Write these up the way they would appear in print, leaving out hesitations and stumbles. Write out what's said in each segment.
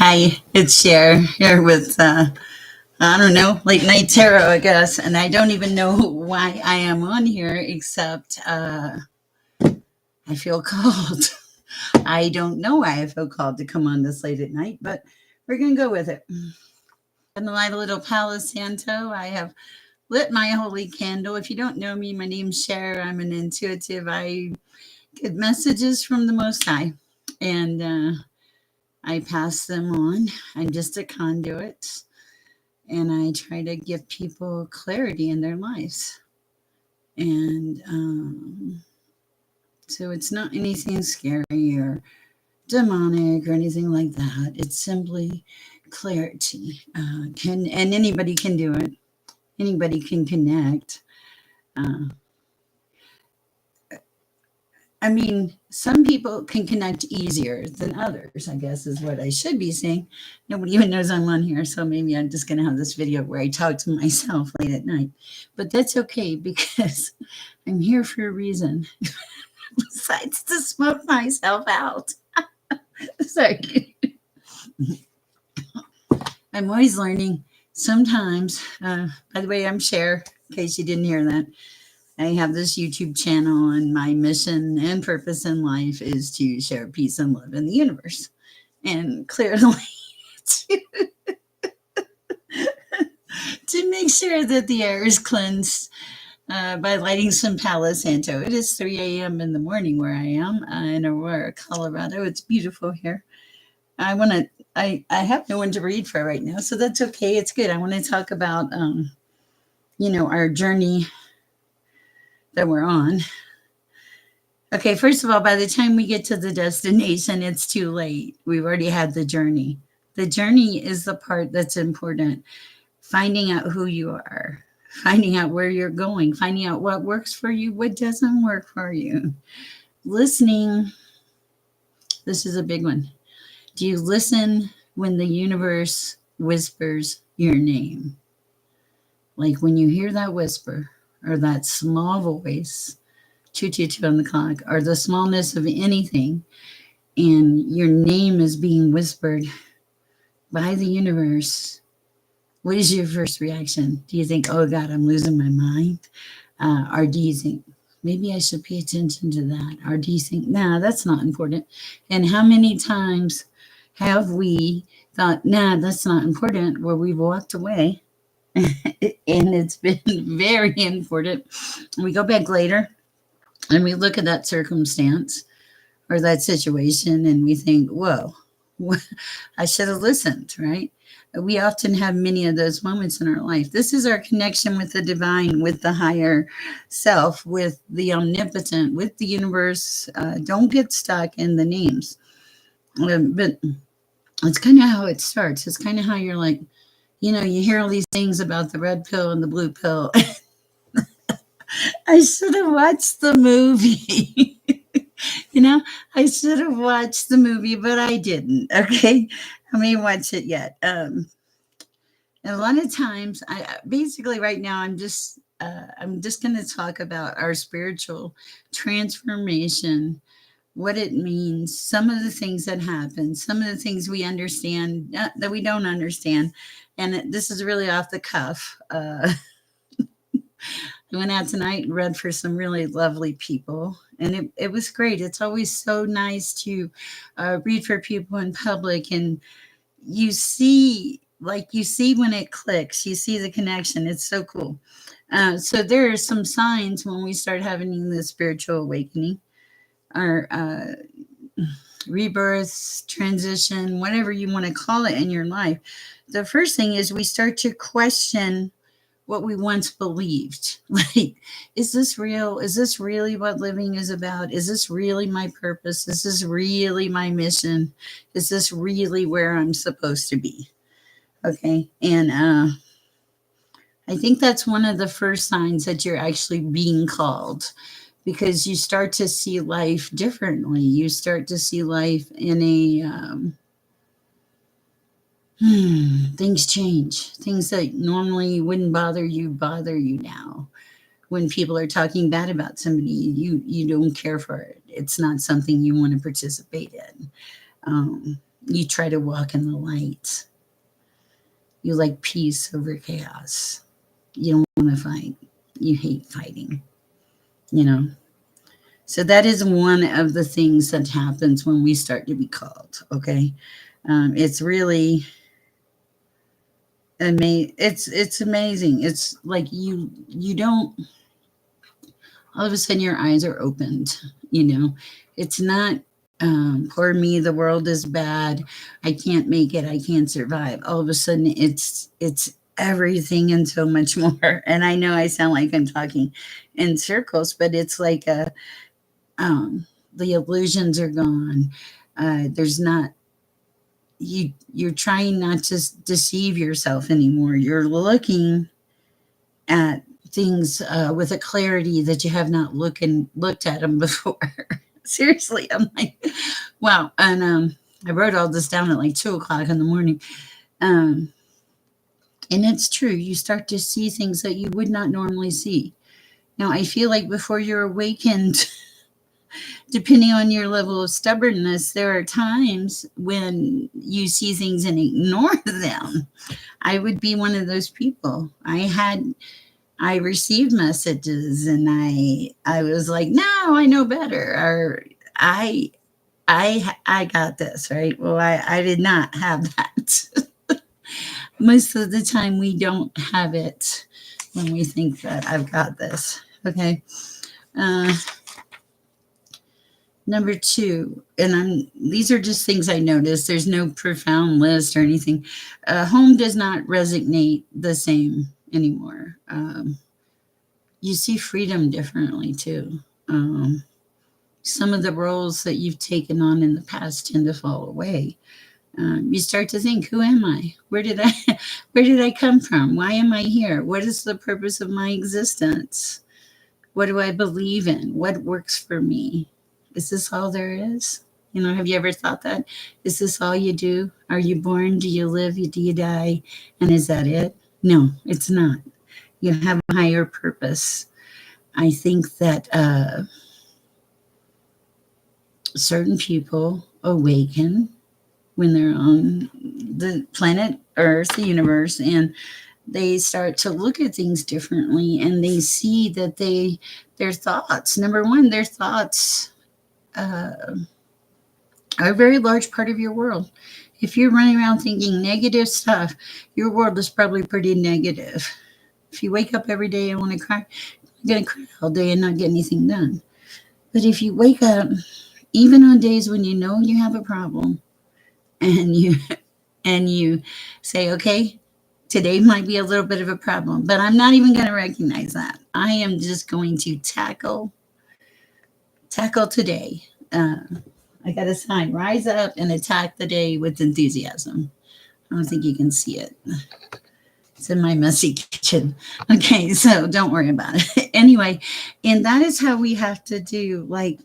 Hi, it's Sher here with, I don't know, late night tarot, I guess. And I don't even know why I am on here, except I feel called. I don't know why I feel called to come on this late at night, but we're going to go with it. Gonna light a little Palo Santo. I have lit my holy candle. If you don't know me, my name's Sher. I'm an intuitive. I get messages from the Most High, and I pass them on. I'm just a conduit, and I try to give people clarity in their lives. And so it's not anything scary or demonic or anything like that. It's simply clarity. And anybody can do it. Anybody can connect. Uh, I mean, some people can connect easier than others, I guess is what I should be saying. Nobody even knows I'm on here, so maybe I'm just going to have this video where I talk to myself late at night. But that's okay because I'm here for a reason, besides to smoke myself out. Sorry. I'm always learning. Sometimes, by the way, I'm Cher, in case you didn't hear that. I have this YouTube channel, and my mission and purpose in life is to share peace and love in the universe. And clearly, to, to make sure that the air is cleansed by lighting some Palo Santo. It is 3 a.m. in the morning where I am in Aurora, Colorado. It's beautiful here. I have no one to read for right now, so that's okay. It's good. I want to talk about, our journey that we're on. Okay, first of all, by the time we get to the destination, it's too late. We've already had the journey. The journey is the part that's important. Finding out who you are, finding out where you're going, finding out what works for you, what doesn't work for you. Listening, this is a big one. Do you listen when the universe whispers your name? Like when you hear that whisper or that small voice, 222 on the clock, or the smallness of anything, and your name is being whispered by the universe, what is your first reaction? Do you think, oh God, I'm losing my mind? Or do you think, maybe I should pay attention to that? Or do you think, nah, that's not important? And how many times have we thought, nah, that's not important, where we've walked away and it's been very important? We go back later and we look at that circumstance or that situation and we think, whoa, I should have listened, right? We often have many of those moments in our life. This is our connection with the divine, with the higher self, with the omnipotent, with the universe. Don't get stuck in the names. But it's kind of how it starts. It's kind of how you're like, you hear all these things about the red pill and the blue pill. I should have watched the movie. I should have watched the movie, but I didn't. Okay. I may watch it yet. And a lot of times, I basically right now I'm just going to talk about our spiritual transformation, what it means, some of the things that happen, some of the things we understand that we don't understand, and this is really off the cuff. I went out tonight and read for some really lovely people, and it was great. It's always so nice to read for people in public, and you see when it clicks, you see the connection. It's so cool. So there are some signs when we start having the spiritual awakening, or rebirth, transition, whatever you want to call it in your life. The first thing is we start to question what we once believed. Like, is this real? Is this really what living is about? Is this really my purpose? Is this really my mission? Is this really where I'm supposed to be? Okay. And I think that's one of the first signs that you're actually being called, because you start to see life differently. You start to see life in a things change. Things that normally wouldn't bother you now. When people are talking bad about somebody, you don't care for it. It's not something you want to participate in. You try to walk in the light. You like peace over chaos. You don't want to fight. You hate fighting, you know. So that is one of the things that happens when we start to be called. Okay, it's really it's amazing. It's like you don't, all of a sudden your eyes are opened. You know, it's not poor me, the world is bad, I can't make it, I can't survive. All of a sudden it's everything and so much more. And I know I sound like I'm talking in circles, but it's like the illusions are gone. There's not, you're trying not to deceive yourself anymore. You're looking at things with a clarity that you have not looked at them before. Seriously, I'm like, wow. And I wrote all this down at like 2 o'clock in the morning. Um, and it's true. You start to see things that you would not normally see. Now, I feel like before you're awakened, depending on your level of stubbornness, there are times when you see things and ignore them. I would be one of those people. I received messages and I was like, no, I know better, or I got this, right? Well, I did not have that. Most of the time we don't have it when we think that I've got this. Okay. Uh, Number two, and these are just things I noticed. There's no profound list or anything. Home does not resonate the same anymore. You see freedom differently too. Some of the roles that you've taken on in the past tend to fall away. You start to think, who am I? Where did I come from? Why am I here? What is the purpose of my existence? What do I believe in? What works for me? Is this all there is? You know, have you ever thought that? Is this all you do? Are you born? Do you live? Do you die? And is that it? No, it's not. You have a higher purpose. I think that certain people awaken when they're on the planet Earth, the universe, and they start to look at things differently, and they see that their thoughts, number one, their thoughts are a very large part of your world. If you're running around thinking negative stuff, your world is probably pretty negative. If you wake up every day and want to cry, you're going to cry all day and not get anything done. But if you wake up, even on days when you know you have a problem, and you say, okay, today might be a little bit of a problem, but I'm not even going to recognize that. I am just going to tackle today. I got a sign: rise up and attack the day with enthusiasm. I don't think you can see it. It's in my messy kitchen. Okay, so don't worry about it. Anyway, and that is how we have to do. Like,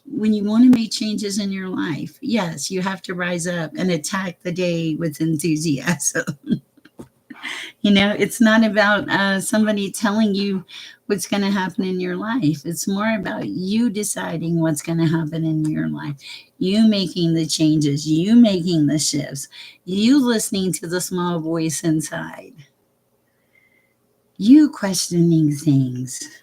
when you want to make changes in your life, yes, you have to rise up and attack the day with enthusiasm. You know, it's not about somebody telling you what's going to happen in your life. It's more about you deciding what's going to happen in your life. You making the changes, you making the shifts, you listening to the small voice inside, you questioning things,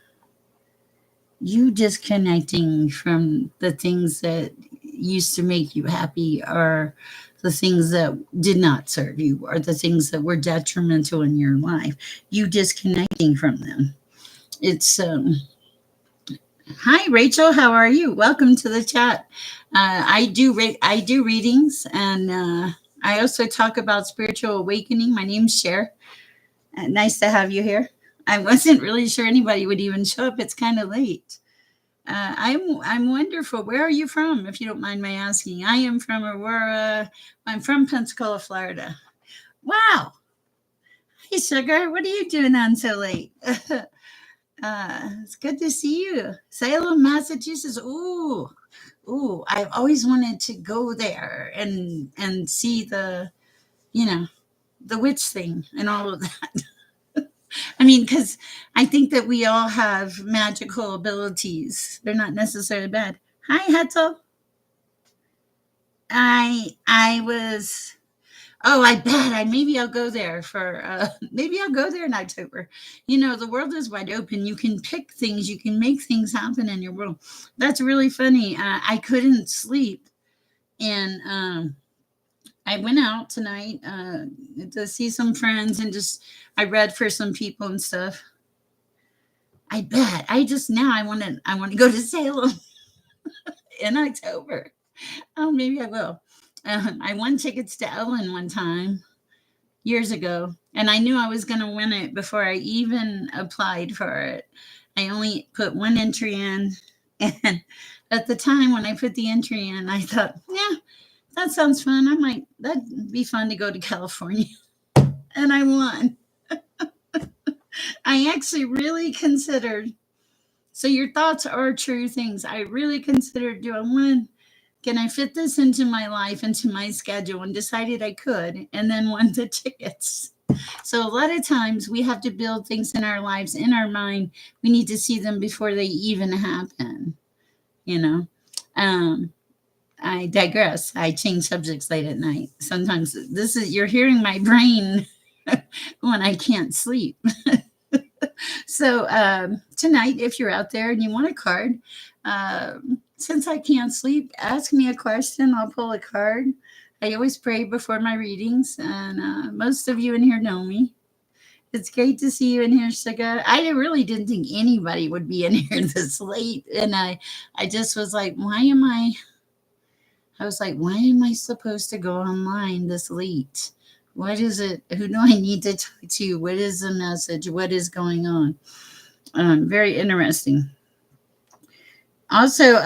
you disconnecting from the things that used to make you happy, or the things that did not serve you, or the things that were detrimental in your life, you disconnecting from them. It's Hi Rachel, how are you? Welcome to the chat. I do readings, and I also talk about spiritual awakening. My name's Sher. Nice to have you here. I wasn't really sure anybody would even show up. It's kind of late. I'm wonderful. Where are you from, if you don't mind my asking? I am from Aurora. I'm from Pensacola, Florida. Wow. Hey, Sugar, what are you doing on so late? It's good to see you. Salem, Massachusetts. Ooh. I've always wanted to go there and see the, you know, the witch thing and all of that. I mean, because I think that we all have magical abilities. They're not necessarily bad. Hi, Hetzel. I was. Oh, I bet. Maybe I'll go there for. Maybe I'll go there in October. You know, the world is wide open. You can pick things. You can make things happen in your world. That's really funny. I couldn't sleep, and I went out tonight to see some friends, and just I read for some people and stuff. I bet. I just now I want to go to Salem in October. Oh, maybe I will. I won tickets to Ellen one time years ago, and I knew I was going to win it before I even applied for it. I only put one entry in, and at the time when I put the entry in, I thought, yeah, that sounds fun. That'd be fun to go to California, and I won. I actually really considered. So your thoughts are true things. I really considered, do I want can I fit this into my life, into my schedule, and decided I could, and then won the tickets. So a lot of times we have to build things in our lives, in our mind. We need to see them before they even happen, you know. Um, I digress. I change subjects late at night. Sometimes you're hearing my brain when I can't sleep. So tonight, if you're out there and you want a card, since I can't sleep, ask me a question. I'll pull a card. I always pray before my readings, and most of you in here know me. It's great to see you in here, Suga. I really didn't think anybody would be in here this late, and I just was like, why am I? I was like, why am I supposed to go online this late? What is it? Who do I need to talk to? What is the message? What is going on? Very interesting. Also,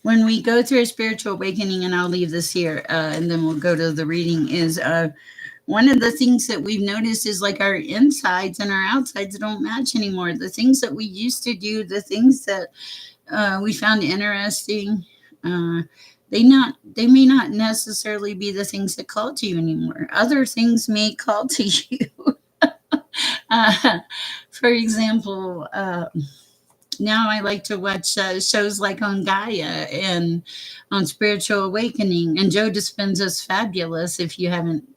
when we go through a spiritual awakening, and I'll leave this here, and then we'll go to the reading, is one of the things that we've noticed is like our insides and our outsides don't match anymore. The things that we used to do, the things that we found interesting, uh, they may not necessarily be the things that call to you anymore. Other things may call to you. uh, for example, now I like to watch shows like on Gaia and on Spiritual Awakening. And Joe Dispenza's fabulous if you haven't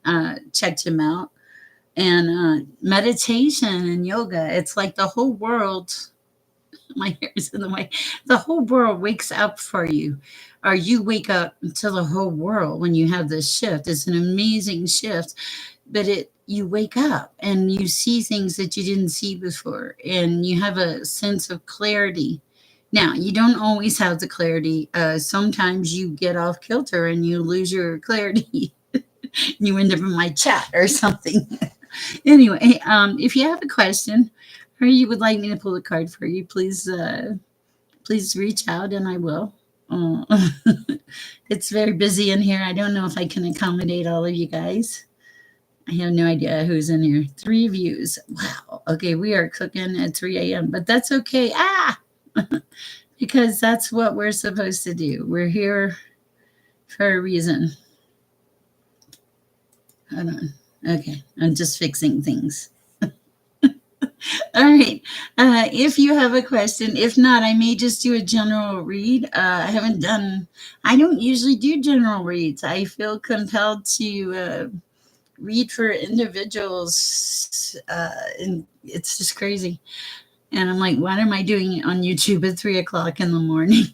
checked him out. And meditation and yoga. It's like the whole world, my hair is in the way, the whole world wakes up for you. Or you wake up to the whole world when you have this shift. It's an amazing shift, but you wake up and you see things that you didn't see before, and you have a sense of clarity. Now, you don't always have the clarity. Sometimes you get off kilter and you lose your clarity. You end up in my chat or something. Anyway, if you have a question or you would like me to pull a card for you, please reach out and I will. Uh, it's very busy in here. I don't know if I can accommodate all of you guys. I have no idea who's in here. 3 views. Wow. Okay, we are cooking at 3 a.m., but that's okay. Because that's what we're supposed to do. We're here for a reason. Hold on. Okay, I'm just fixing things. All right. If you have a question, if not, I may just do a general read. I don't usually do general reads. I feel compelled to read for individuals, and it's just crazy. And I'm like, what am I doing on YouTube at 3 o'clock in the morning?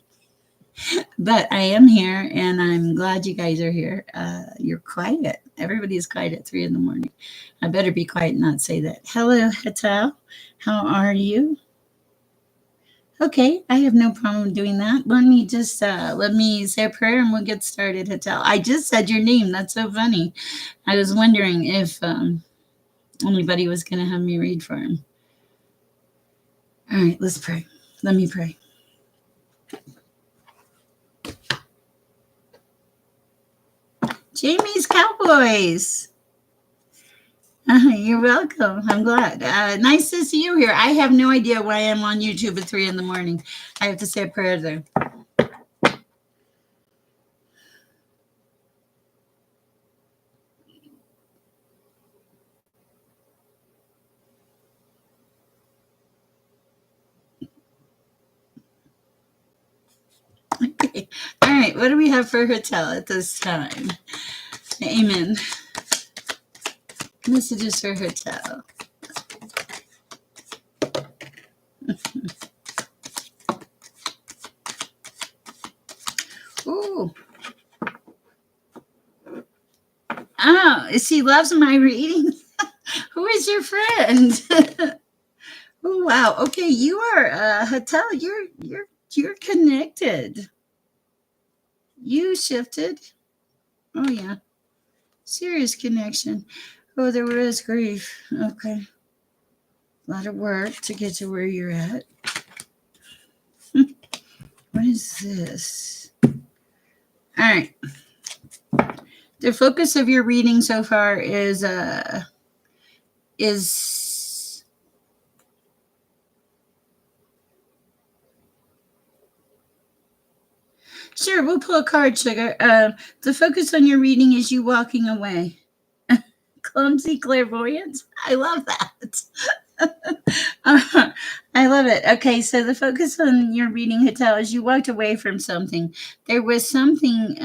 But I am here, and I'm glad you guys are here. You're quiet. Everybody's quiet at 3 in the morning. I better be quiet and not say that. Hello, Hatal. How are you? Okay, I have no problem doing that. Let me say a prayer and we'll get started, Hatal. I just said your name. That's so funny. I was wondering if anybody was going to have me read for him. All right, let's pray. Let me pray. Jamie's Cowboys. You're welcome. I'm glad. Nice to see you here. I have no idea why I'm on YouTube at 3 in the morning. I have to say a prayer there. All right. What do we have for Hotel at this time? Amen. Messages for Hotel. Ooh. Oh, she loves my readings. Who is your friend? Oh wow. Okay, you are Hotel. You're connected. You shifted. Oh yeah. Serious connection. Oh, there was grief. Okay. A lot of work to get to where you're at. What is this? All right. The focus of your reading so far is sure, we'll pull a card, Sugar. The focus on your reading is you walking away. Clumsy clairvoyance. I love that. I love it. Okay, so the focus on your reading, Hotel, is you walked away from something. There was something.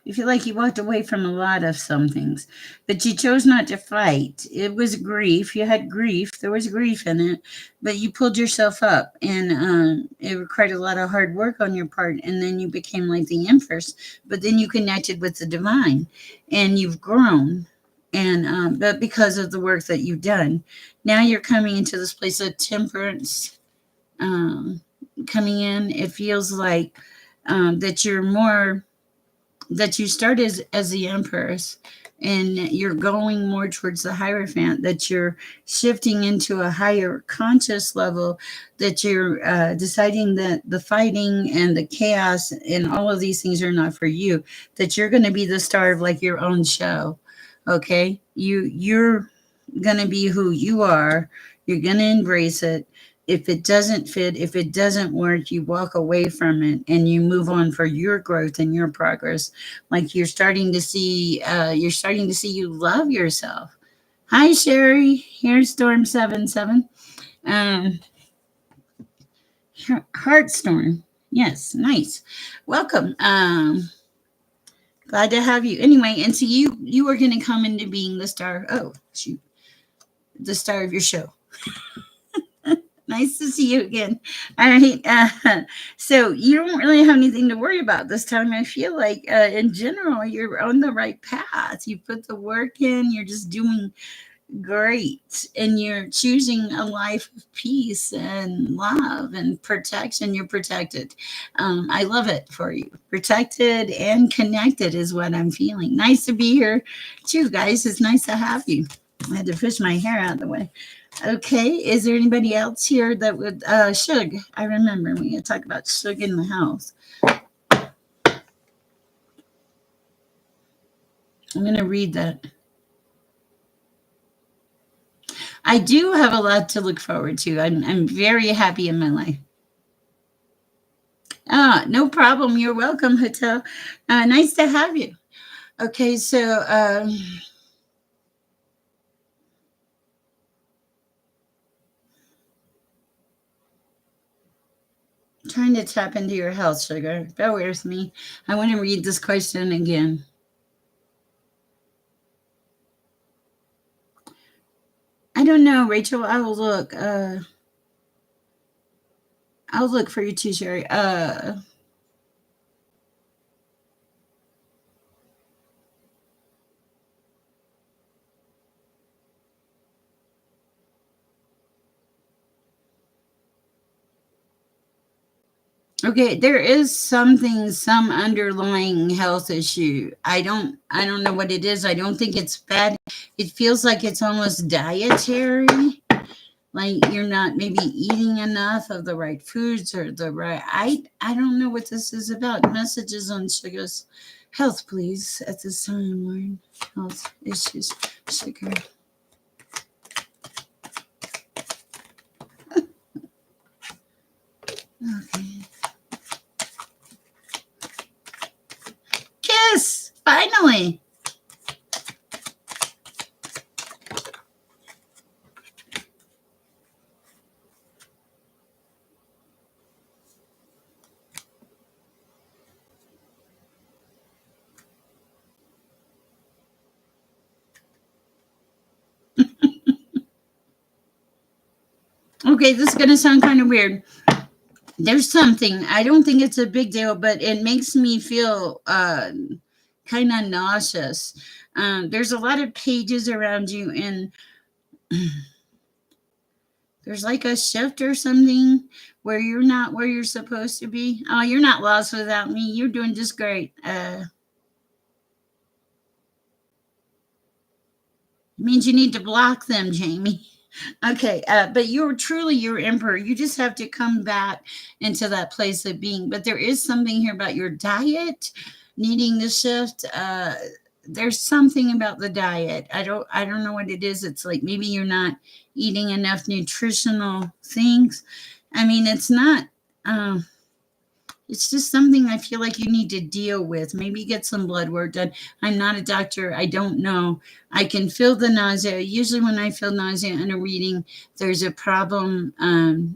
You feel like you walked away from a lot of some things, but you chose not to fight. It was grief. You had grief. There was grief in it, but you pulled yourself up, and it required a lot of hard work on your part. And then you became like the Empress, but then you connected with the divine, and you've grown. And but because of the work that you've done, now you're coming into this place of temperance. Um, Coming in, it feels like that you're more that you start as the empress and you're going more towards the hierophant, that you're shifting into a higher conscious level, that you're deciding that the fighting and the chaos and all of these things are not for you, that you're going to be the star of like your own show. Okay, you're going to be who you are. You're going to embrace it. If it doesn't fit, if it doesn't work, you walk away from it and you move on for your growth and your progress. Like you're starting to see you love yourself. Hi, Sherry. Here's Storm77. Um, Heartstorm. Yes, nice. Welcome. Glad to have you. Anyway, and so you are going to come into being the star. Oh, shoot, the star of your show. Nice to see you again. All right. So you don't really have anything to worry about this time. I feel like, in general, you're on the right path. You put the work in. You're just doing great, and you're choosing a life of peace and love and protection. You're protected. I love it for you. Protected and connected is what I'm feeling. Nice to be here, too, guys. It's nice to have you. I had to push my hair out of the way. Okay, is there anybody else here that would Shug? I remember we had talked about Shug in the house. I'm gonna read that. I do have a lot to look forward to. I'm very happy in my life. Ah, no problem. You're welcome, Hotel. Nice to have you. Okay, so trying to tap into your health, Sugar. Bear with me. I want to read this question again. I don't know, Rachel. I will look. I'll look for you too, Sherry. Okay, there is something, some underlying health issue. I don't know what it is. I don't think it's bad. It feels like it's almost dietary. Like you're not maybe eating enough of the right foods or the right I don't know what this is about. Messages on Sugar's health, please, at this time, Lord. Health issues. Sugar. Okay. Kiss! Finally! Okay, this is going to sound kind of weird. There's something, I don't think it's a big deal, but it makes me feel kind of nauseous. There's a lot of pages around you, and there's like a shift or something where you're not where you're supposed to be. Oh, you're not lost without me. You're doing just great. It means you need to block them, Jamie. Okay, but you're truly your emperor. You just have to come back into that place of being. But there is something here about your diet needing to shift. There's something about the diet. I don't know what it is. It's like maybe you're not eating enough nutritional things. I mean, it's not. Um, it's just something I feel like you need to deal with. Maybe get some blood work done. I'm not a doctor. I don't know. I can feel the nausea. Usually, when I feel nausea in a reading, there's a problem,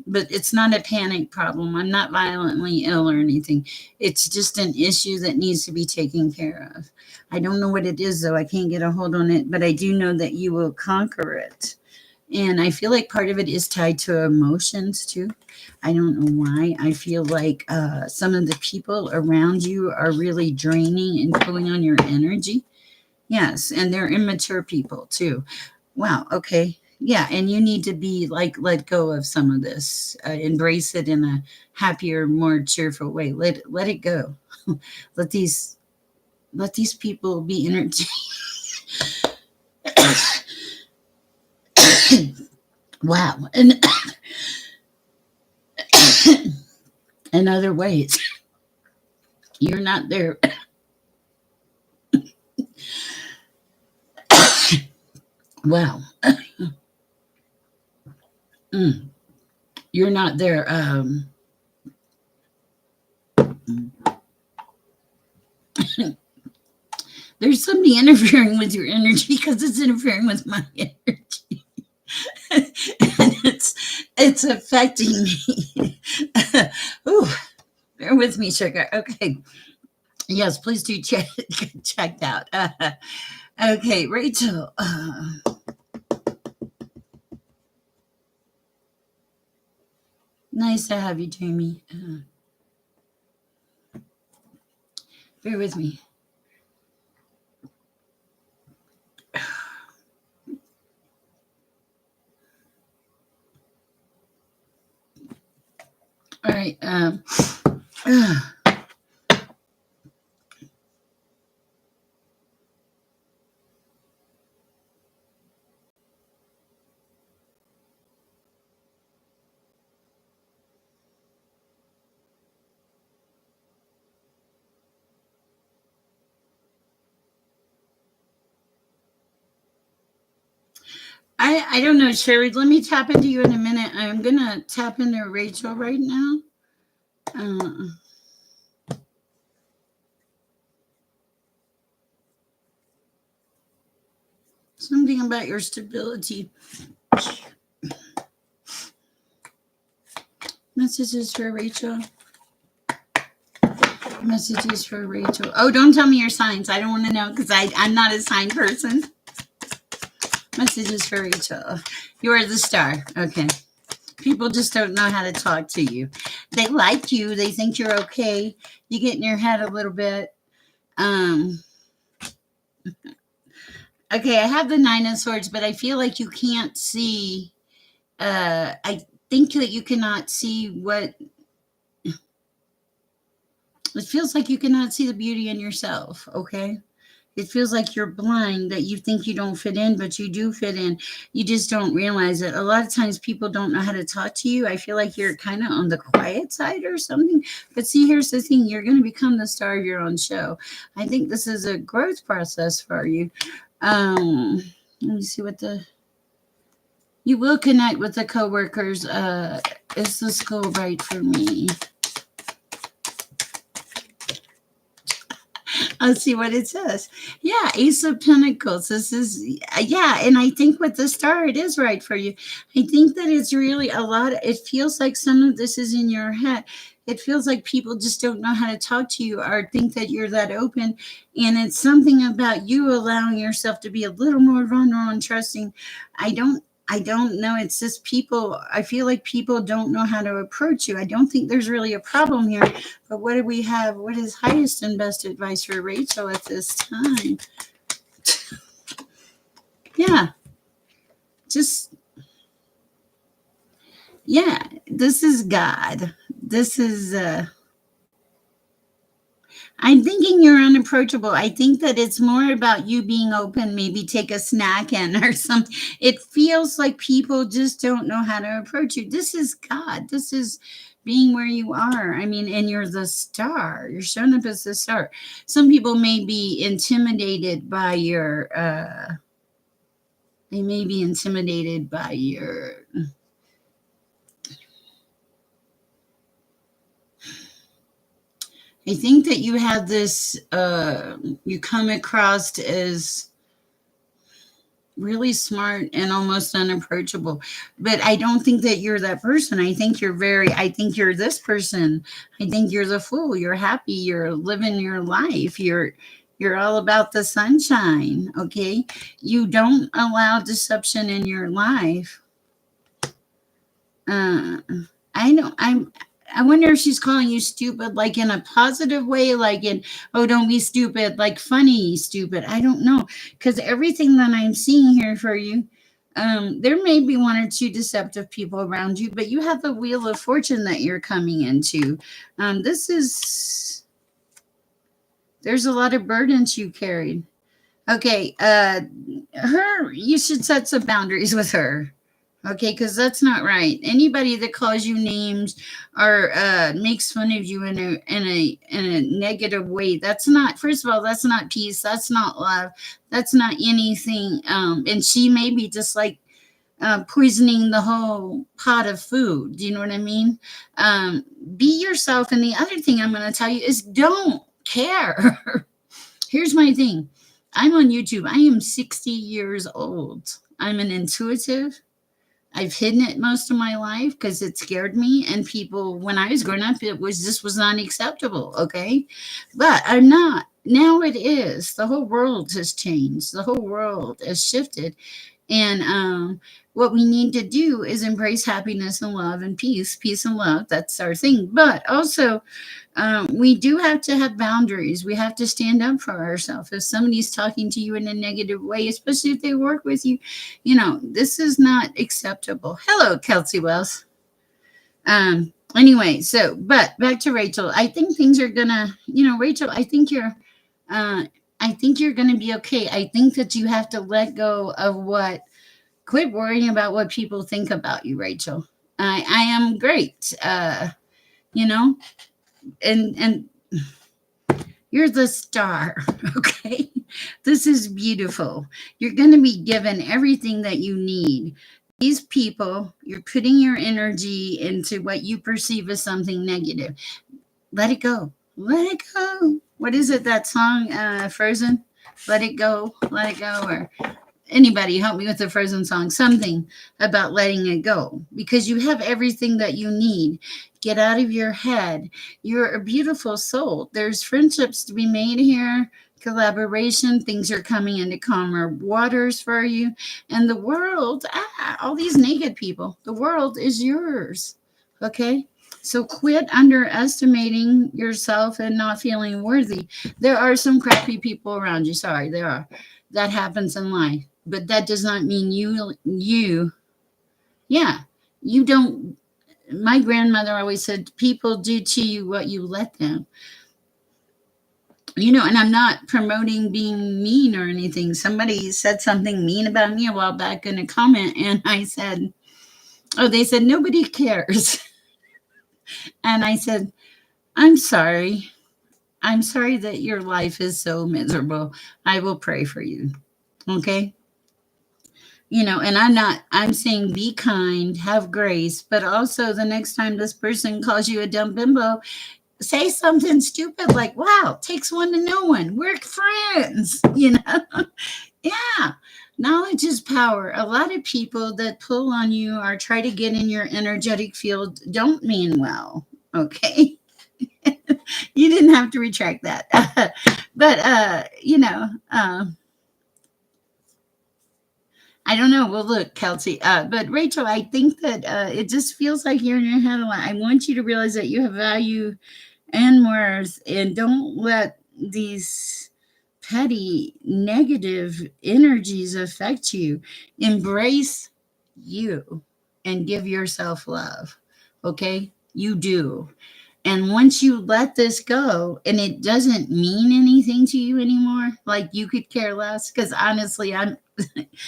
but it's not a panic problem. I'm not violently ill or anything. It's just an issue that needs to be taken care of. I don't know what it is, though. I can't get a hold on it, but I do know that you will conquer it. And I feel like part of it is tied to emotions too. I don't know why. I feel like some of the people around you are really draining and pulling on your energy. Yes, and they're immature people too. Wow. Okay. Yeah, and you need to be like let go of some of this, embrace it in a happier, more cheerful way. Let it go. let these let these people be entertained. Wow, and in other ways, you're not there. Wow. Mm, you're not there. There's something interfering with your energy because it's interfering with my energy. And it's affecting me. Ooh, bear with me, sugar. Okay. Yes, please do check out. Okay, Rachel. Nice to have you, Jamie. Bear with me. All right. I don't know, Sherry. Let me tap into you in a minute. I'm gonna tap into Rachel right now. Uh, Something about your stability. Messages for Rachel. Messages for Rachel. Oh, don't tell me your signs. I don't want to know because I'm not a sign person. Messages for Rachel. You are the star. Okay. People just don't know how to talk to you. They like you. They think you're okay. You get in your head a little bit. Um, okay, I have the Nine of Swords, but I feel like you can't see. I think that you cannot see what it feels like. You cannot see the beauty in yourself. Okay. It feels like you're blind, that you think you don't fit in, but you do fit in. You just don't realize it. A lot of times people don't know how to talk to you. I feel like you're kind of on the quiet side or something. But see, here's the thing, you're going to become the star of your own show. I think this is a growth process for you. Let me see what the. You will connect with the coworkers. Is the school right for me? I'll see what it says. Yeah, Ace of Pentacles. This is, yeah, and I think with the star, it is right for you. I think that it's really a lot. It feels like some of this is in your head. It feels like people just don't know how to talk to you or think that you're that open. And it's something about you allowing yourself to be a little more vulnerable and trusting. I don't. I don't know. It's just people. I feel like people don't know how to approach you. I don't think there's really a problem here. But what do we have? What is highest and best advice for Rachel at this time? Yeah, just, yeah, this is God. This is, I'm thinking you're unapproachable. I think that it's more about you being open, maybe take a snack in or something. It feels like people just don't know how to approach you. This is God. This is being where you are. I mean, and you're the star. You're showing up as the star. Some people may be intimidated by your, they may be intimidated by your, I think that you have this, you come across as really smart and almost unapproachable. But I don't think that you're that person. I think you're this person. I think you're the fool. You're happy. You're living your life. You're all about the sunshine. Okay. You don't allow deception in your life. Uh, I know. I wonder if she's calling you stupid, like in a positive way, like in, oh, don't be stupid, like funny, stupid. I don't know. Because everything that I'm seeing here for you, there may be one or two deceptive people around you, but you have the wheel of fortune that you're coming into. This is, there's a lot of burdens you carried. Okay. You should set some boundaries with her. Okay, because that's not right. Anybody that calls you names or makes fun of you in a negative way, that's not. First of all, that's not peace. That's not love. That's not anything. And she may be just like poisoning the whole pot of food. Do you know what I mean? Be yourself. And the other thing I'm going to tell you is don't care. Here's my thing. I'm on YouTube. I am 60 years old. I'm an intuitive. I've hidden it most of my life because it scared me. And people, when I was growing up, it was this was not acceptable. Okay. But I'm not. Now it is. The whole world has changed. The whole world has shifted. And what we need to do is embrace happiness and love and peace, peace and love. That's our thing. But also, we do have to have boundaries. We have to stand up for ourselves. If somebody's talking to you in a negative way, especially if they work with you, this is not acceptable. Hello, Kelsey Wells. Anyway, but back to Rachel. I think things are gonna, Rachel, uh, I think you're gonna be okay. I think that you have to let go of quit worrying about what people think about you, Rachel. I am great. You know, and you're the star. Okay. This is beautiful. You're going to be given everything that you need. These people, you're putting your energy into what you perceive as something negative. Let it go. Let it go. What is it, that song, Frozen? Let it go. Let it go. Or anybody help me with the Frozen song, something about letting it go, because you have everything that you need. Get out of your head. You're a beautiful soul. There's friendships to be made here, collaboration. Things are coming into calmer waters for you. And the world, all these naked people, the world is yours. Okay. So quit underestimating yourself and not feeling worthy. There are some crappy people around you. Sorry, there are. That happens in life, but that does not mean yeah, you don't. My grandmother always said, people do to you what you let them. And I'm not promoting being mean or anything. Somebody said something mean about me a while back in a comment, and I said, oh, they said, nobody cares. And I said, I'm sorry. I'm sorry that your life is so miserable. I will pray for you. Okay. And I'm saying be kind, have grace, but also the next time this person calls you a dumb bimbo, say something stupid like, wow, takes one to know one. We're friends, Yeah. Knowledge is power. A lot of people that pull on you or try to get in your energetic field don't mean well. Okay. You didn't have to retract that. But, I don't know. Well, look, Kelsey. But Rachel, I think that it just feels like you're in your head a lot. I want you to realize that you have value and worth, and don't let these petty negative energies affect you. Embrace you and give yourself love. Okay? You do. And once you let this go and it doesn't mean anything to you anymore, like you could care less, because honestly, I'm,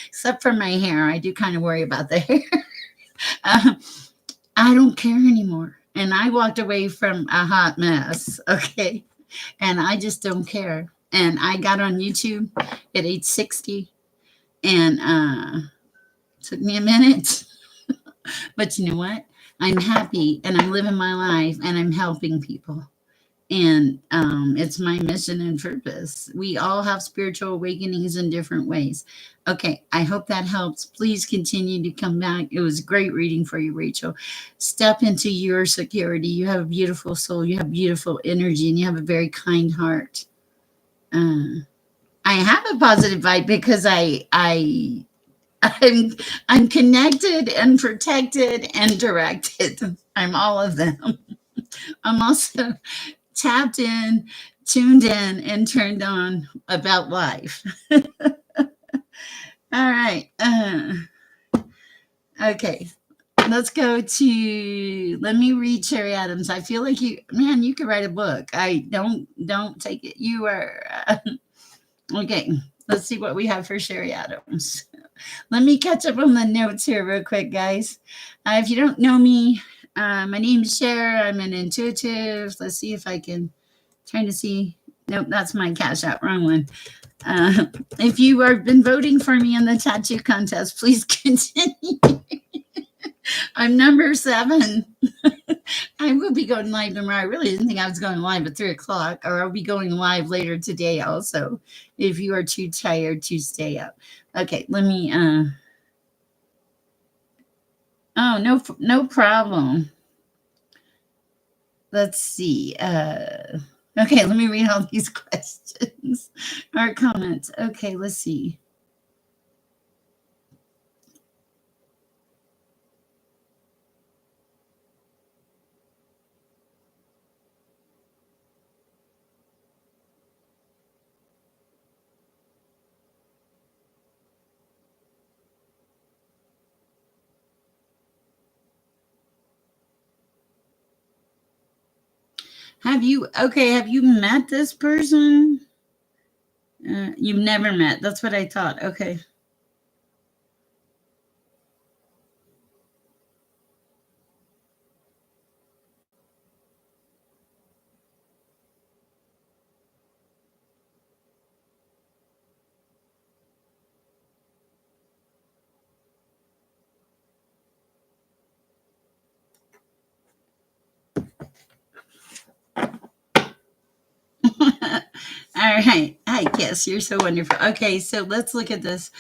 except for my hair, I do kind of worry about the hair. um, I don't care anymore. And I walked away from a hot mess. Okay. And I just don't care. And I got on YouTube at age 60 and took me a minute. But you know what? I'm happy and I'm living my life and I'm helping people. And it's my mission and purpose. We all have spiritual awakenings in different ways. Okay, I hope that helps. Please continue to come back. It was great reading for you, Rachel. Step into your security. You have a beautiful soul, you have beautiful energy, and you have a very kind heart. I have a positive vibe because I'm I'm connected and protected and directed. I'm all of them. I'm also tapped in, tuned in, and turned on about life. All right. Okay. Let's go to. Let me read Cherry Adams. I feel like you, man, you could write a book. I don't take it. You are okay. Let's see what we have for Sherry Adams. Let me catch up on the notes here real quick, guys. If you don't know me, my name's Sher. I'm an intuitive. Let's see if I can. Trying to see. Nope, that's my cash out. Wrong one. If you have been voting for me in the tattoo contest, please continue. I'm number 7. I will be going live tomorrow. I really didn't think I was going live at 3:00, or I'll be going live later today also, if you are too tired to stay up. Okay, let me, oh, no problem. Let's see. Okay, let me read all these questions or comments. Okay, let's see. Have you met this person? You've never met. That's what I thought. Okay. All right. Hi, Kiss. You're so wonderful. Okay, so let's look at this.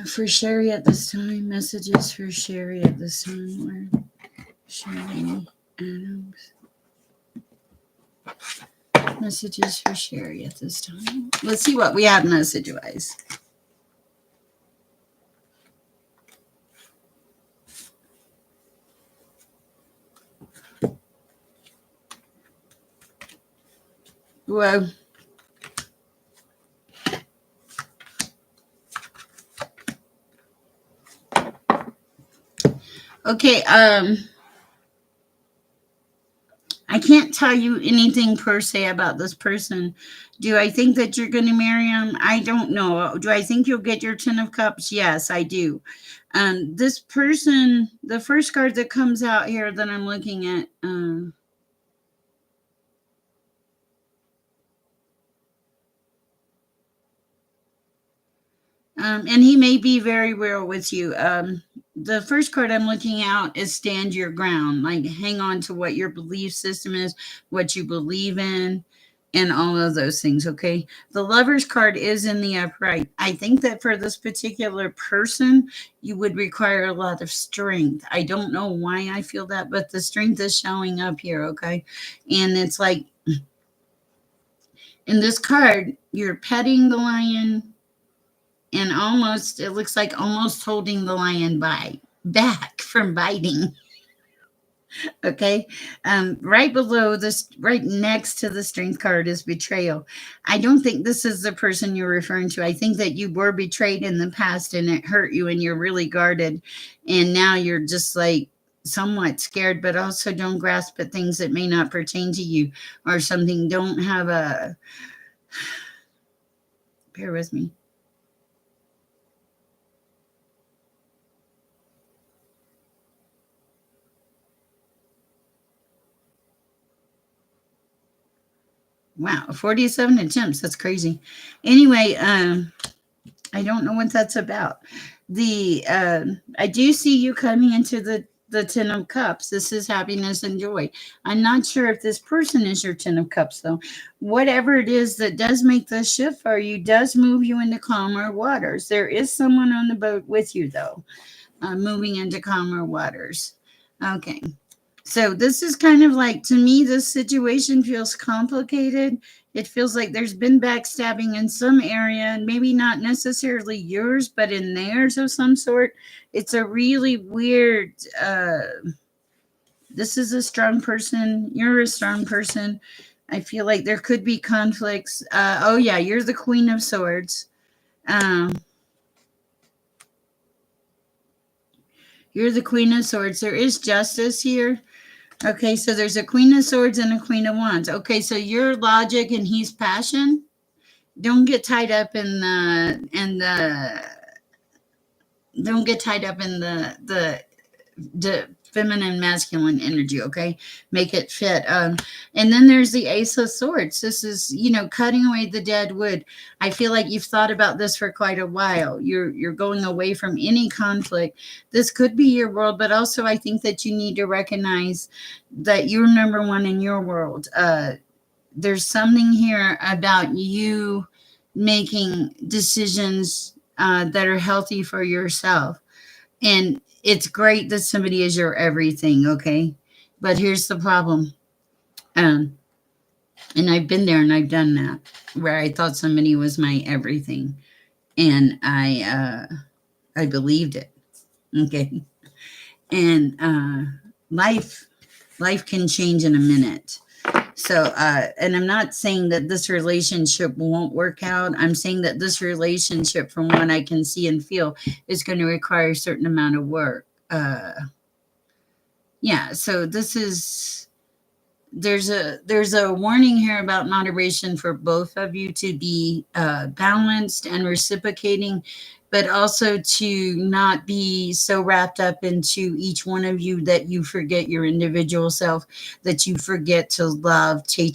For Sherry at this time, messages for Sherry at this time were Sherry Adams. Messages for Sherry at this time. Let's see what we have message wise. Whoa. Okay, I can't tell you anything per se about this person. Do I think that you're going to marry him? I don't know. Do I think you'll get your 10 of cups? Yes, I do. This person, the first card that comes out here that I'm looking at, and he may be very real with you. The first card I'm looking out is stand your ground, like hang on to what your belief system is, what you believe in. and all of those things. Okay. The lover's card is in the upright. I think that for this particular person, you would require a lot of strength. I don't know why I feel that, but the strength is showing up here. Okay. And it's like in this card, you're petting the lion and almost, it looks like almost holding the lion back from biting. Okay. Right below this, right next to the strength card is betrayal. I don't think this is the person you're referring to. I think that you were betrayed in the past and it hurt you and you're really guarded. And now you're just like somewhat scared, but also don't grasp at things that may not pertain to you or something. Don't have a, bear with me. Wow, 47 attempts. That's crazy. Anyway, I don't know what that's about. The I do see you coming into the Ten of Cups. This is happiness and joy. I'm not sure if this person is your Ten of Cups though. Whatever it is that does make this shift for you does move you into calmer waters. There is someone on the boat with you though, moving into calmer waters. Okay. So this is kind of like, to me, this situation feels complicated. It feels like there's been backstabbing in some area, maybe not necessarily yours, but in theirs of some sort. It's a really weird. This is a strong person. You're a strong person. I feel like there could be conflicts. Oh yeah, you're the Queen of Swords. Um, you're the Queen of Swords. There is justice here. Okay, so there's a Queen of Swords and a Queen of Wands. Okay, so you're logic and he's passion. Don't get tied up in the don't get tied up in the feminine masculine energy. Okay, make it fit. And then there's the Ace of Swords. This is, cutting away the dead wood. I feel like you've thought about this for quite a while. You're going away from any conflict. This could be your world, but also I think that you need to recognize that you're number one in your world. There's something here about you making decisions that are healthy for yourself. And it's great that somebody is your everything, okay? But here's the problem. Um, and I've been there and I've done that, where I thought somebody was my everything. And I believed it. Okay. And life can change in a minute. So, and I'm not saying that this relationship won't work out. I'm saying that this relationship, from what I can see and feel, is going to require a certain amount of work. Yeah. So this is, there's a warning here about moderation for both of you to be balanced and reciprocating, but also to not be so wrapped up into each one of you that you forget your individual self, that you forget to love, take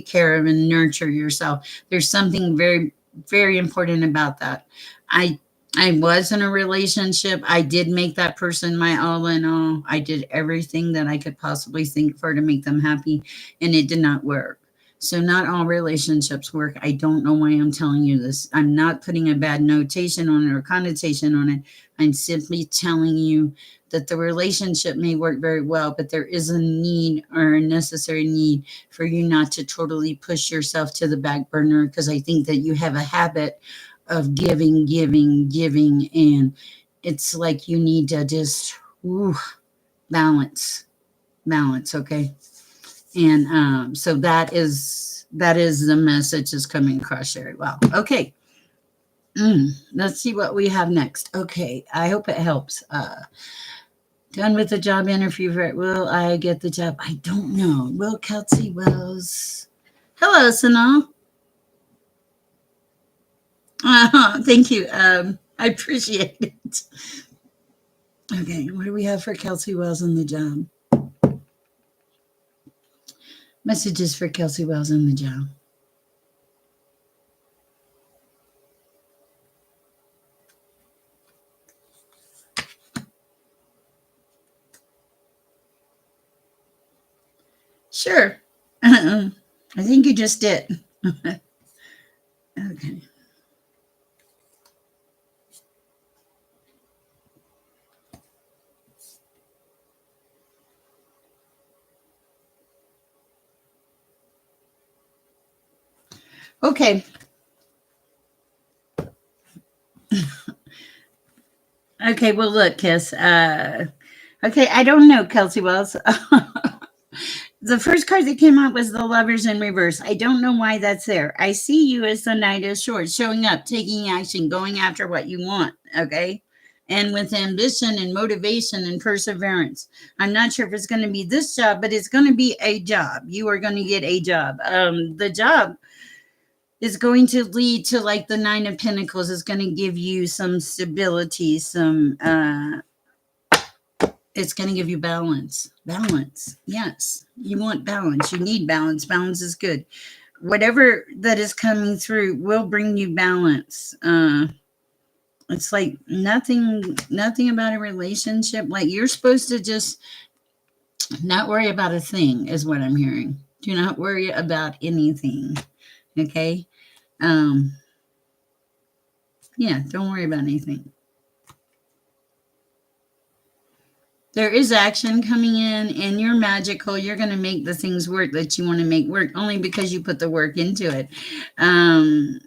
care of, and nurture yourself. There's something very, very important about that. I was in a relationship. I did make that person my all in all. I did everything that I could possibly think for to make them happy, and it did not work. So, not all relationships work. I don't know why I'm telling you this. I'm not putting a bad notation on it or connotation on it. I'm simply telling you that the relationship may work very well, but there is a need or a necessary need for you not to totally push yourself to the back burner, because I think that you have a habit of giving, giving, giving, and it's like you need to just balance, balance, okay? And so that is the message is coming across very well. Okay, let's see what we have next. Okay, I hope it helps. Done with the job interview. Will I get the job? I don't know. Will Kelsey Wells? Hello, Sanal. Thank you. I appreciate it. Okay, what do we have for Kelsey Wells on the job? Messages for Kelsey Wells on the job. Sure. I think you just did. Okay. Okay. Okay. Well, look, Kiss. Okay. I don't know, Kelsey Wells. The first card that came up was the Lovers in reverse. I don't know why that's there. I see you as the Knight of Swords, showing up, taking action, going after what you want. Okay. And with ambition and motivation and perseverance. I'm not sure if it's going to be this job, but it's going to be a job. You are going to get a job. The job is going to lead to, like, the Nine of Pentacles is going to give you some stability, some it's going to give you balance. Balance. Yes. You want balance. You need balance. Balance is good. Whatever that is coming through will bring you balance. It's like nothing about a relationship. Like, you're supposed to just not worry about a thing, is what I'm hearing. Do not worry about anything. Okay. Um, yeah, don't worry about anything. There is action coming in, and you're magical. You're going to make the things work that you want to make work, only because you put the work into it. I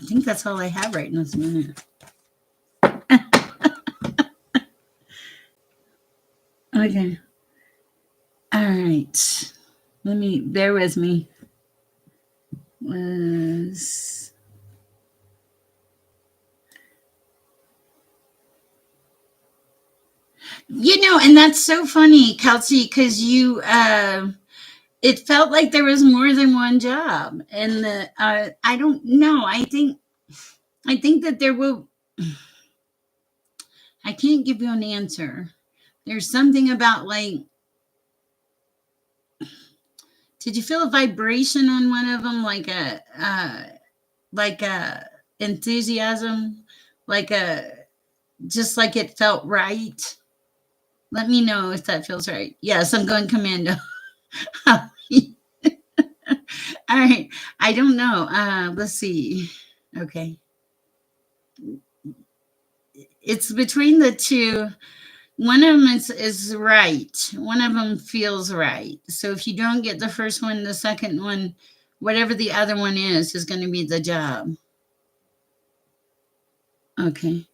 think that's all I have right in this minute. Okay. All right. Let me, bear with me. Was and that's so funny, Kelsey, because it felt like there was more than one job, and I don't know. I think that there will. I can't give you an answer. There's something about, like, did you feel a vibration on one of them, like a enthusiasm, like a just like it felt right? Let me know if that feels right. Yes, I'm going commando. All right. I don't know. Let's see. Okay. It's between the two. One of them is right. One of them feels right. So if you don't get the first one, the second one, whatever the other one is going to be the job. Okay.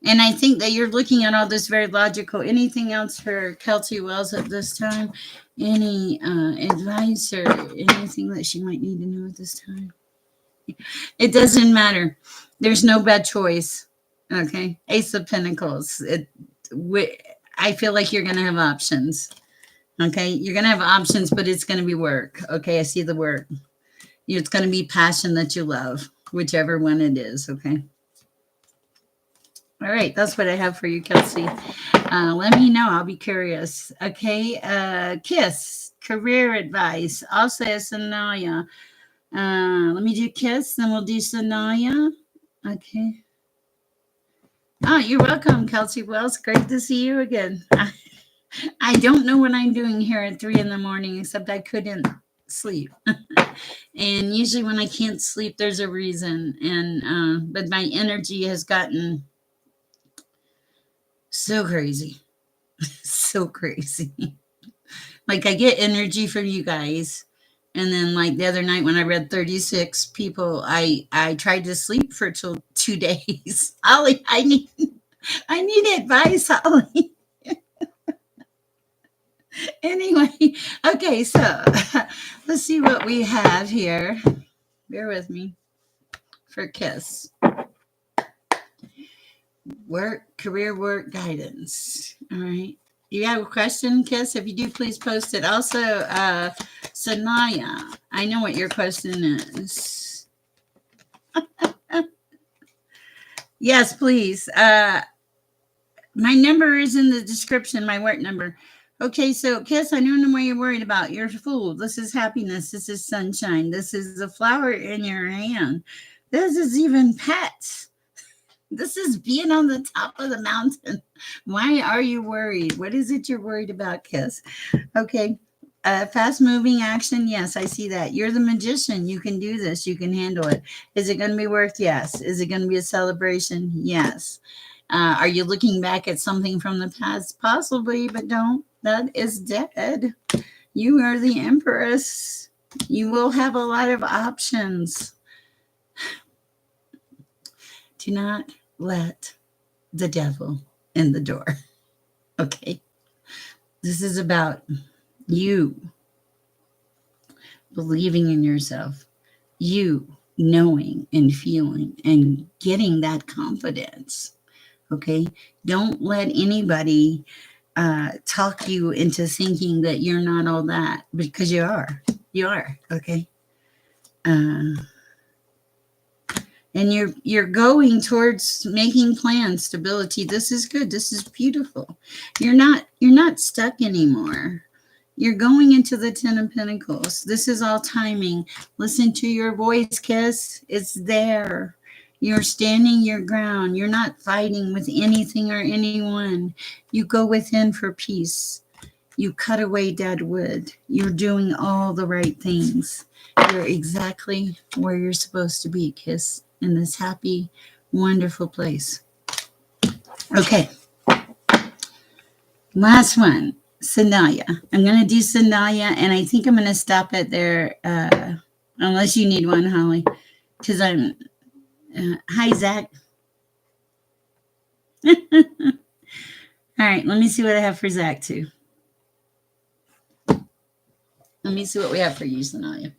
And I think that you're looking at all this very logical. Anything else for Kelsey Wells at this time? Any advice or anything that she might need to know at this time? It doesn't matter. There's no bad choice. Okay. Ace of Pentacles. I feel like you're going to have options. Okay. You're going to have options, but it's going to be work. Okay. I see the work. It's going to be passion that you love, whichever one it is. Okay. All right. That's what I have for you, Kelsey. Let me know. I'll be curious. Okay. Kiss. Career advice. I'll say Sanaya. Let me do Kiss, then we'll do Sanaya. Okay. Oh, you're welcome, Kelsey Wells. Great to see you again. I don't know what I'm doing here at 3 a.m, except I couldn't sleep. And usually when I can't sleep, there's a reason. And but my energy has gotten so crazy. So crazy. Like, I get energy from you guys. And then, like, the other night when I read 36 people, I tried to sleep for 2 days. Holly, I need advice, Holly. Anyway, okay, so let's see what we have here. Bear with me for Kiss. Career work guidance. All right. You have a question, Kiss? If you do, please post it. Also, Sanaya, I know what your question is. Yes, please. My number is in the description, my work number. Okay, so Kiss, I don't know what you're worried about. You're a fool. This is happiness. This is sunshine. This is the flower in your hand. This is even pets. This is being on the top of the mountain. Why are you worried? What is it you're worried about, Kiss? Okay. Fast moving action. Yes, I see that. You're the magician. You can do this. You can handle it. Is it going to be work? Yes. Is it going to be a celebration? Yes. Are you looking back at something from the past? Possibly, but don't. That is dead. You are the empress. You will have a lot of options. Do not let the devil in the door. Okay. This is about you believing in yourself, you knowing and feeling and getting that confidence. Okay. Don't let anybody talk you into thinking that you're not all that, because you are. You are. Okay. Uh, and you're going towards making plans, stability. This is good. This is beautiful. You're not stuck anymore. You're going into the 10 of Pentacles. This is all timing. Listen to your voice, Kiss. It's there. You're standing your ground. You're not fighting with anything or anyone. You go within for peace. You cut away dead wood. You're doing all the right things. You're exactly where you're supposed to be, Kiss, in this happy, wonderful place. Okay. Last one. Sanaya. I'm going to do Sanaya, and I think I'm going to stop it there, unless you need one, Holly, because I'm. Hi, Zach. All right, let me see what I have for Zach, too. Let me see what we have for you, Sanaya.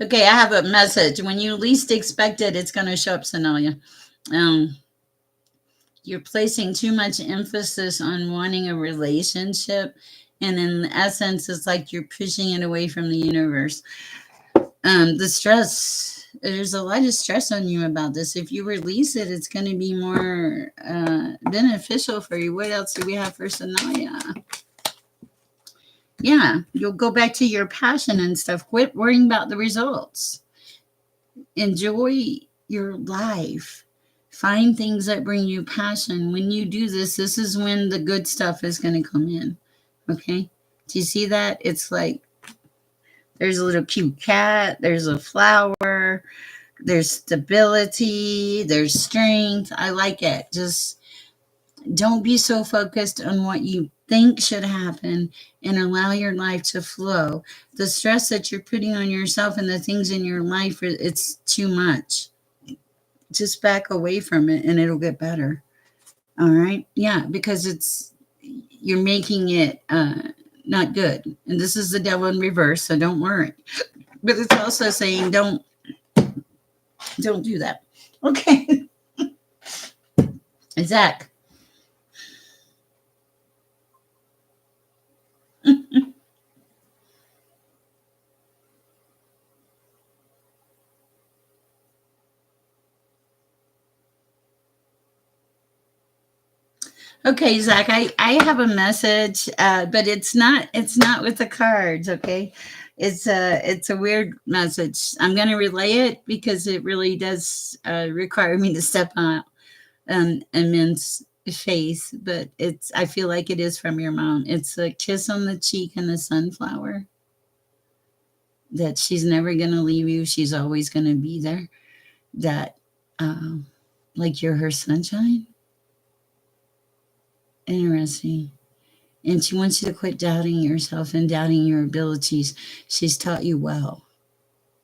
Okay, I have a message. When you least expect it, it's going to show up, Sanaya. You're placing too much emphasis on wanting a relationship, and in essence, it's like you're pushing it away from the universe. The stress, there's a lot of stress on you about this. If you release it, it's going to be more beneficial for you. What else do we have for Sanaya? Yeah, you'll go back to your passion and stuff. Quit worrying about the results. Enjoy your life. Find things that bring you passion. When you do this, this is when the good stuff is going to come in. Okay? Do you see that? It's like there's a little cute cat, there's a flower, there's stability, there's strength. I like it. Just don't be so focused on what you think should happen and allow your life to flow. The stress that you're putting on yourself and the things in your life, it's too much. Just back away from it and it'll get better. All right? Yeah, because you're making it not good. And this is the devil in reverse, so don't worry. But it's also saying don't do that. Okay. Zach. Okay, Zach, I have a message, but it's not with the cards. Okay, it's a weird message. I'm going to relay it because it really does require me to step on immense faith. But I feel like it is from your mom. It's a kiss on the cheek and a sunflower. That she's never going to leave you. She's always going to be there. That like you're her sunshine. Interesting. And she wants you to quit doubting yourself and doubting your abilities. She's taught you well.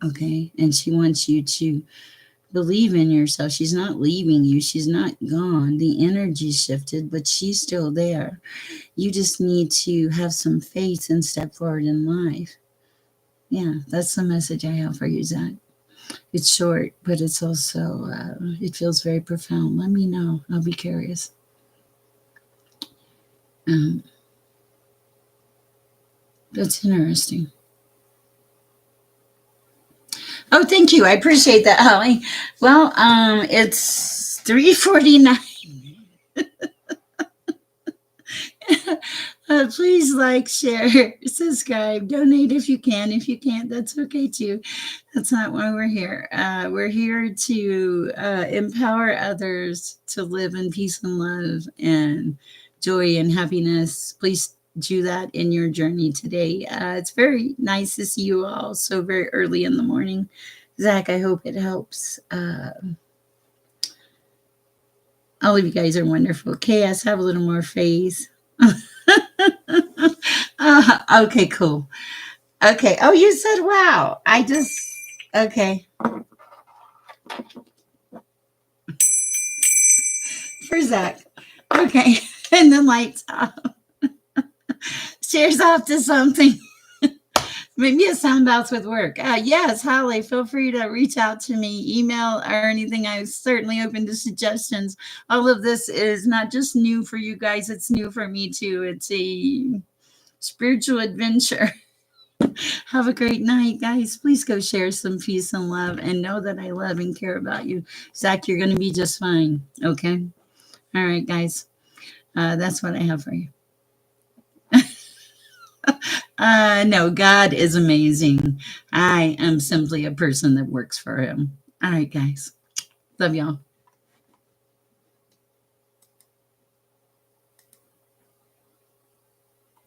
Okay. And she wants you to believe in yourself. She's not leaving you. She's not gone. The energy shifted, but she's still there. You just need to have some faith and step forward in life. Yeah, that's the message I have for you, Zach. It's short, but it's also, it feels very profound. Let me know. I'll be curious. That's interesting. Oh, thank you. I appreciate that, Holly. Well, it's 3:49. Please like, share, subscribe, donate if you can. If you can't, that's okay too. That's not why we're here. We're here to empower others to live in peace and love and joy and happiness. Please do that in your journey today. It's very nice to see you all so very early in the morning. Zach, I hope it helps. All of you guys are wonderful. KS, have a little more faith. Okay, cool. Okay. Oh, you said wow. Okay. For Zach. Okay. And the lights off. Shares off to something. Maybe a sound bounce with work. Yes, Holly, feel free to reach out to me, email or anything. I'm certainly open to suggestions. All of this is not just new for you guys, it's new for me too. It's a spiritual adventure. Have a great night, guys. Please go share some peace and love and know that I love and care about you. Zach, you're going to be just fine. Okay. All right, guys. That's what I have for you. No, God is amazing. I am simply a person that works for him. All right, guys. Love y'all.